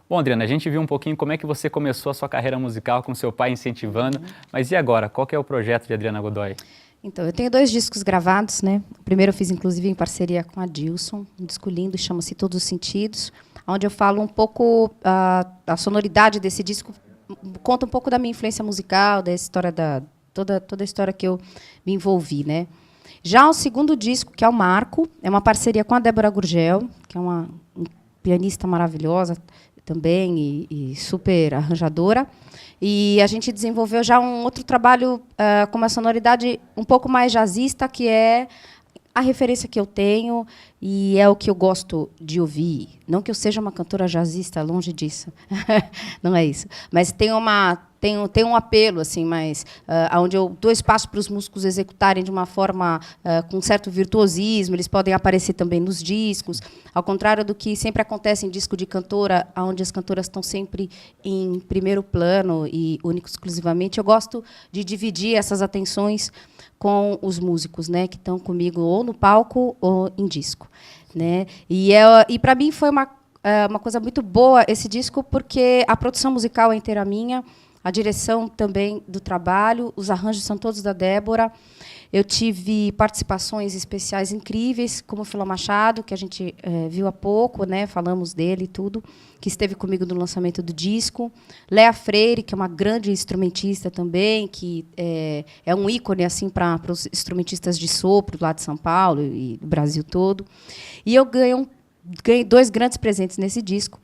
Bom, Adriana, a gente viu um pouquinho como é que você começou a sua carreira musical com seu pai incentivando, mas e agora? Qual que é o projeto de Adriana Godoy? Então, eu tenho 2 discos gravados, né? O primeiro eu fiz, inclusive, em parceria com a Dilson, um disco lindo, chama-se Todos os Sentidos, onde eu falo um pouco a sonoridade desse disco, conta um pouco da minha influência musical, da história toda a história que eu me envolvi, né? Já o segundo disco, que é o Marco, é uma parceria com a Débora Gurgel, que é uma pianista maravilhosa também e super arranjadora. E a gente desenvolveu já um outro trabalho com uma sonoridade um pouco mais jazzista, que é a referência que eu tenho e é o que eu gosto de ouvir. Não que eu seja uma cantora jazzista, longe disso. Não é isso. Mas tem um apelo, assim, mais onde eu dou espaço para os músicos executarem de uma forma com certo virtuosismo. Eles podem aparecer também nos discos, ao contrário do que sempre acontece em disco de cantora, onde as cantoras estão sempre em primeiro plano e único exclusivamente. Eu gosto de dividir essas atenções com os músicos, né, que estão comigo ou no palco ou em disco, né? E para mim foi uma coisa muito boa esse disco, porque a produção musical é inteira minha, a direção também do trabalho, os arranjos são todos da Débora. Eu tive participações especiais incríveis, como o Filó Machado, que a gente viu há pouco, né, falamos dele e tudo, que esteve comigo no lançamento do disco. Léa Freire, que é uma grande instrumentista também, que é um ícone assim, para os instrumentistas de sopro lá de São Paulo e do Brasil todo. E eu ganhei 2 grandes presentes nesse disco,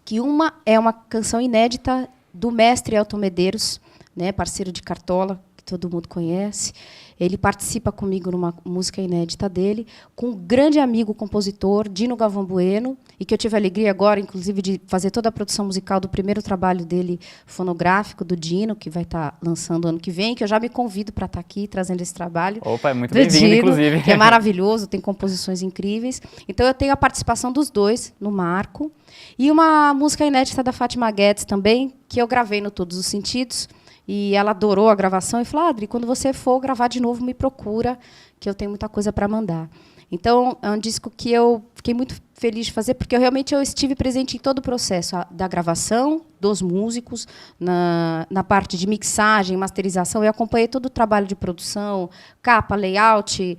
que uma é uma canção inédita do mestre Elton Medeiros, né, parceiro de Cartola, que todo mundo conhece. Ele participa comigo numa música inédita dele, com um grande amigo compositor, Dino Galvão Bueno, e que eu tive a alegria agora, inclusive, de fazer toda a produção musical do primeiro trabalho dele, fonográfico, do Dino, que vai estar lançando ano que vem, que eu já me convido para estar aqui trazendo esse trabalho. Opa, é muito bem-vindo, inclusive. Que é maravilhoso, tem composições incríveis. Então, eu tenho a participação dos 2 no Marco, e uma música inédita da Fátima Guedes também, que eu gravei no Todos os Sentidos, e ela adorou a gravação e falou: Adri, quando você for gravar de novo, me procura, que eu tenho muita coisa para mandar. Então, é um disco que eu fiquei muito feliz de fazer, porque eu estive presente em todo o processo da gravação, dos músicos, na parte de mixagem, masterização. Eu acompanhei todo o trabalho de produção, capa, layout,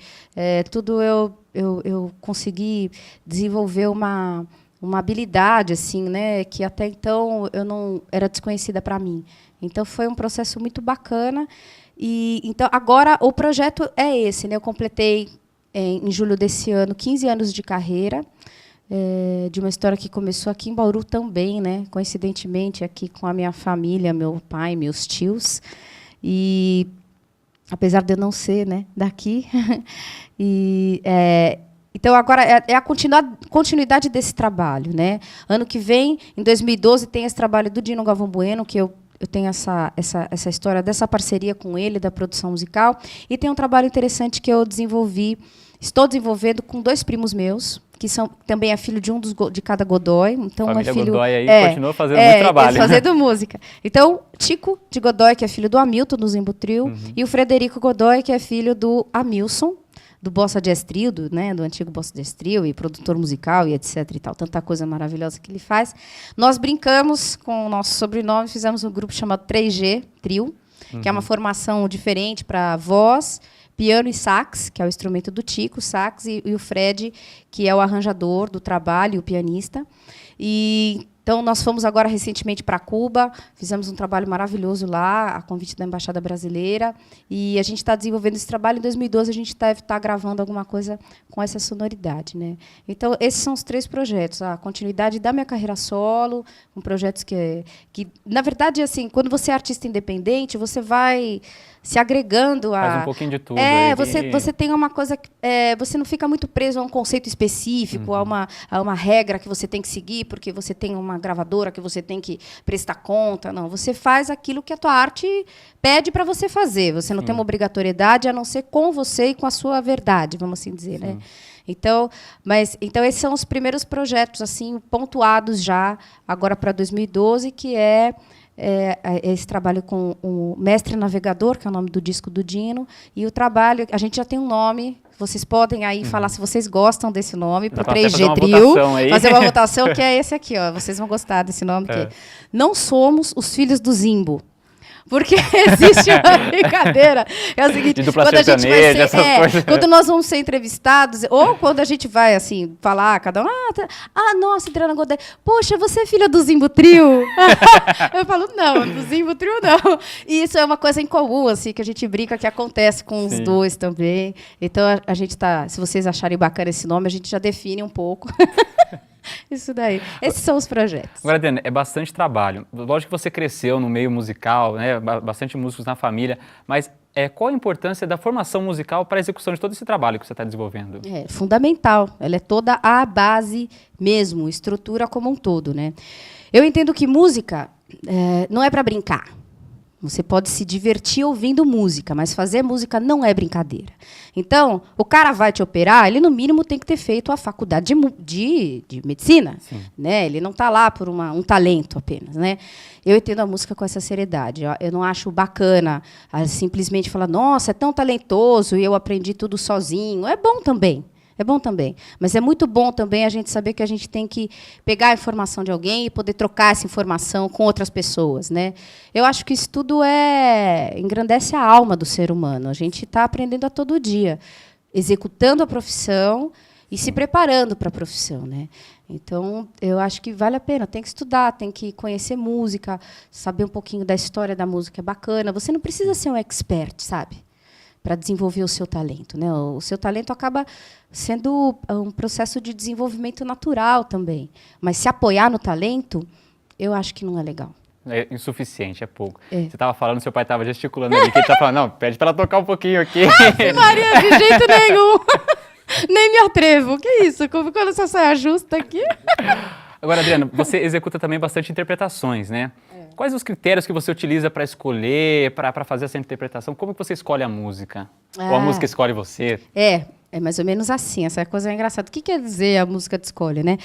tudo eu consegui desenvolver uma habilidade assim, né, que até então eu não era desconhecida para mim. Então foi um processo muito bacana. E então agora o projeto é esse, né? Eu completei em julho desse ano 15 anos de carreira, de uma história que começou aqui em Bauru também, né? Coincidentemente aqui com a minha família, meu pai, meus tios. E apesar de eu não ser, né, daqui, então, agora é a continuidade desse trabalho, né? Ano que vem, em 2012, tem esse trabalho do Dino Galvão Bueno, que eu tenho essa história dessa parceria com ele, da produção musical. E tem um trabalho interessante que eu estou desenvolvendo com 2 primos meus, que também é filho de cada Godoy. Então, Família é filho, Godoy aí continua fazendo muito trabalho. Fazendo música. Então, Tico de Godoy, que é filho do Hamilton, do Zimbo Trio, e o Frederico Godoy, que é filho do Hamilson, do Bossa Jazz Trio, do antigo Bossa Jazz Trio, e produtor musical, e etc. e tal, tanta coisa maravilhosa que ele faz. Nós brincamos com o nosso sobrenome, fizemos um grupo chamado 3G Trio, que é uma formação diferente para voz, piano e sax, que é o instrumento do Tico, sax, e o Fred, que é o arranjador do trabalho, o pianista. Então, nós fomos agora recentemente para Cuba, fizemos um trabalho maravilhoso lá, a convite da Embaixada Brasileira, e a gente está desenvolvendo esse trabalho. Em 2012, a gente deve estar gravando alguma coisa com essa sonoridade, né? Então, esses são os 3 projetos. A continuidade da minha carreira solo, com projetos que, na verdade, assim, quando você é artista independente, você vai se agregando a... Faz um pouquinho de tudo. Você tem uma coisa... você não fica muito preso a um conceito específico, a uma regra que você tem que seguir, porque você tem uma gravadora que você tem que prestar conta. Não, você faz aquilo que a tua arte pede para você fazer. Você não tem uma obrigatoriedade, a não ser com você e com a sua verdade, vamos assim dizer, né? Então, esses são os primeiros projetos assim pontuados já agora para 2012, que é esse trabalho com o Mestre Navegador, que é o nome do disco do Dino, e o trabalho, a gente já tem um nome, vocês podem aí falar se vocês gostam desse nome, pro Dá pra até 3G fazer uma Trio. votação aí. Fazer uma votação que é esse aqui, ó. Vocês vão gostar desse nome. Que não somos os filhos do Zimbo. Porque existe uma brincadeira. É o seguinte, De dupla quando a gente vai sertaneja, ser, essas coisas. quando nós vamos ser entrevistados, ou quando a gente vai, assim, falar, cada um, nossa, Adriana Godoy, poxa, você é filha do Zimbo Trio? Eu falo, não, do Zimbo Trio não. E isso é uma coisa incomum, assim, que a gente brinca, que acontece com os dois também. Então, a gente tá, se vocês acharem bacana esse nome, a gente já define um pouco. Isso daí. Esses são os projetos. Agora, Adriana, é bastante trabalho. Lógico que você cresceu no meio musical, né? Bastante músicos na família, mas qual a importância da formação musical para a execução de todo esse trabalho que você está desenvolvendo? É fundamental. Ela é toda a base mesmo, estrutura como um todo, né? Eu entendo que música não é para brincar. Você pode se divertir ouvindo música, mas fazer música não é brincadeira. Então, o cara vai te operar, ele no mínimo tem que ter feito a faculdade de medicina. Né? Ele não está lá por um talento apenas. Né? Eu entendo a música com essa seriedade. Eu não acho bacana simplesmente falar, nossa, é tão talentoso e eu aprendi tudo sozinho. É bom também. É bom também, mas é muito bom também a gente saber que a gente tem que pegar a informação de alguém e poder trocar essa informação com outras pessoas, né? Eu acho que isso tudo engrandece a alma do ser humano. A gente está aprendendo a todo dia, executando a profissão e se preparando para a profissão, né? Então, eu acho que vale a pena. Tem que estudar, tem que conhecer música, saber um pouquinho da história da música é bacana. Você não precisa ser um expert, sabe? Para desenvolver o seu talento, né? O seu talento acaba sendo um processo de desenvolvimento natural também. Mas se apoiar no talento, eu acho que não é legal. É insuficiente, é pouco. Você estava falando, seu pai estava gesticulando ali, que ele estava falando, não, pede para ela tocar um pouquinho aqui. Maria, de jeito nenhum. Nem me atrevo. Que isso? Quando essa saia justa aqui... Agora, Adriana, você executa também bastante interpretações, né? Quais os critérios que você utiliza para escolher, para fazer essa interpretação? Como que você escolhe a música? Ou a música escolhe você? É mais ou menos assim, essa coisa é engraçada. O que quer dizer a música de escolha, né?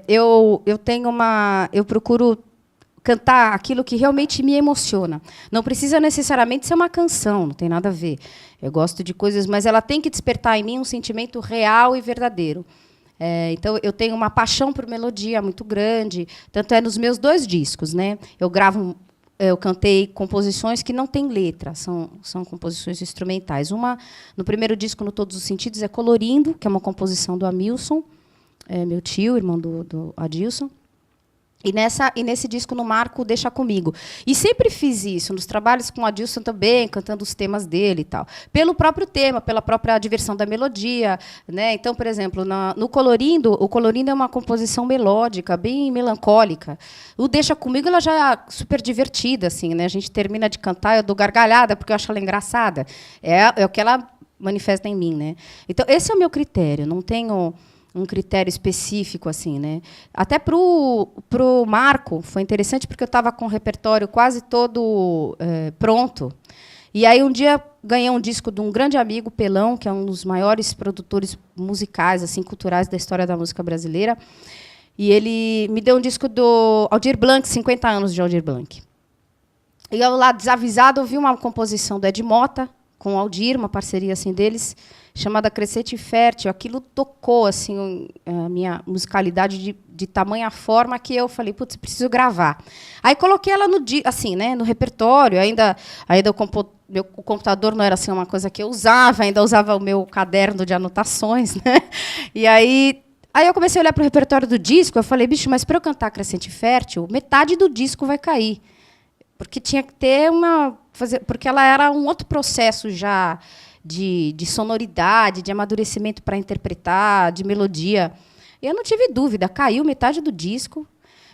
Eu procuro cantar aquilo que realmente me emociona. Não precisa necessariamente ser uma canção, não tem nada a ver. Eu gosto de coisas, mas ela tem que despertar em mim um sentimento real e verdadeiro. Então, eu tenho uma paixão por melodia muito grande, tanto é nos meus 2 discos, né? Eu cantei composições que não têm letra, são composições instrumentais. Uma, no primeiro disco, no Todos os Sentidos, é Colorindo, que é uma composição do Hamilson, meu tio, irmão do Adilson. E nesse disco, no Marco, Deixa Comigo. E sempre fiz isso, nos trabalhos com o Adilson também, cantando os temas dele e tal. Pelo próprio tema, pela própria diversão da melodia. Né? Então, por exemplo, no Colorindo, o Colorindo é uma composição melódica, bem melancólica. O Deixa Comigo, ela já é super divertida. Assim, né? A gente termina de cantar, eu dou gargalhada, porque eu acho ela engraçada. É o que ela manifesta em mim. Né? Então, esse é o meu critério. Não tenho um critério específico, assim, né? Até pro Marco foi interessante porque eu estava com o repertório quase todo pronto. E aí um dia ganhei um disco de um grande amigo, Pelão, que é um dos maiores produtores musicais, assim, culturais da história da música brasileira. E ele me deu um disco do Aldir Blanc, 50 anos de Aldir Blanc. E eu lá desavisado ouvi uma composição do Ed Mota com o Aldir, uma parceria assim deles, chamada Crescente Fértil. Aquilo tocou assim a minha musicalidade de tamanha forma que eu falei, putz, preciso gravar. Aí coloquei ela no repertório. Ainda o computador não era assim uma coisa que eu usava, ainda usava o meu caderno de anotações, né? E aí eu comecei a olhar para o repertório do disco. Eu falei, bicho, mas para eu cantar Crescente Fértil, metade do disco vai cair, porque tinha que ter porque ela era um outro processo já de sonoridade, de amadurecimento para interpretar, de melodia. E eu não tive dúvida, caiu metade do disco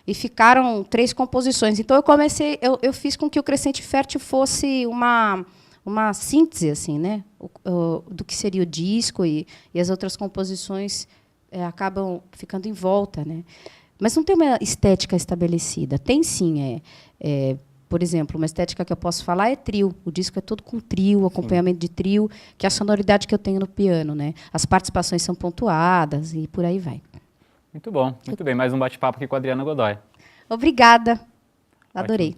e ficaram 3 composições. Então eu fiz com que o Crescente Fértil fosse uma síntese, assim, né, do que seria o disco, e as outras composições acabam ficando em volta, né? Mas não tem uma estética estabelecida. Tem sim, por exemplo, uma estética que eu posso falar é trio. O disco é todo com trio, acompanhamento de trio, que é a sonoridade que eu tenho no piano, né? As participações são pontuadas e por aí vai. Muito bom, muito bem. Mais um bate-papo aqui com a Adriana Godoy. Obrigada. Adorei.